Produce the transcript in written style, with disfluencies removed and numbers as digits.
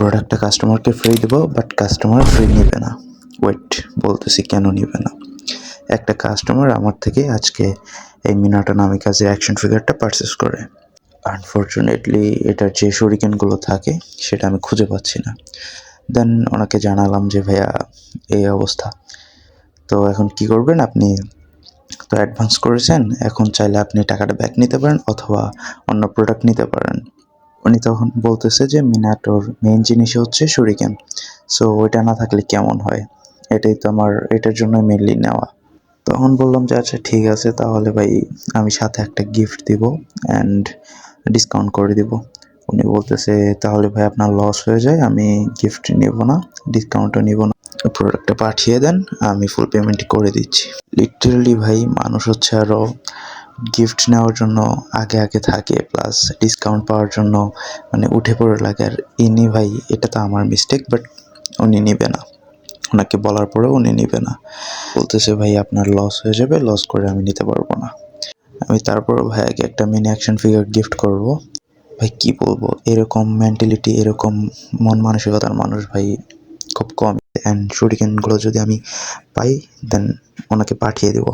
প্রোডাক্টটা কাস্টমারকে ফ্রি দেবো, বাট কাস্টমার ফ্রি নেবে না। ওয়েট, বলতেছি কেন নেবে না। একটা কাস্টমার আমার থেকে আজকে এই মিনাটো নামে কাজের অ্যাকশন ফিগারটা পারচেস করে। আনফর্চুনেটলি এটার যে শরিকেনগুলো থাকে সেটা আমি খুঁজে পাচ্ছি না। দেন ওনাকে জানালাম যে ভাইয়া এই অবস্থা, তো এখন কি করবেন আপনি? তো অ্যাডভান্স করেছেন, এখন চাইলে আপনি টাকাটা ব্যাক নিতে পারেন অথবা অন্য প্রোডাক্ট নিতে পারেন। উনি তখন বলতেছে যে মিনাটোর মেইন জিনিসই হচ্ছে শরিকেন, সো ওইটা না থাকলে কেমন হয়, এটাই তো আমার, এটার জন্য মেনলি নেওয়া। তখন বললাম যে আচ্ছা ঠিক আছে, তাহলে ভাই আমি সাথে একটা গিফট দিব অ্যান্ড ডিসকাউন্ট করে দিব। উনি বলতেছে তাহলে ভাই আপনার লস হয়ে যায়, আমি গিফট নেব না, ডিসকাউন্টও নিব না, প্রোডাক্টটা পাঠিয়ে দেন, আমি ফুল পেমেন্ট করে দিচ্ছি। লিটারালি ভাই মানুষ হচ্ছে আরও গিফট নেওয়ার জন্য আগে আগে থাকে, প্লাস ডিসকাউন্ট পাওয়ার জন্য মানে উঠে পড়ে লাগে। আর ইনি ভাই, এটা তো আমার মিস্টেক, বাট উনি নেবে না, ওনাকে বলার পরেও উনি নেবে না। বলতেছে ভাই আপনার লস হয়ে যাবে, লস করে আমি নিতে পারবো না। আমি তারপরও ভাইয়াকে একটা মিনি অ্যাকশন ফিগার গিফট করব। ভাই কি বলবো, এরকম মেন্টালিটি, এরকম মন মানসিকতার মানুষ ভাই খুব কম। অ্যান্ড শরিকেনগুলো যদি আমি পাই দেন ওনাকে পাঠিয়ে দেবো।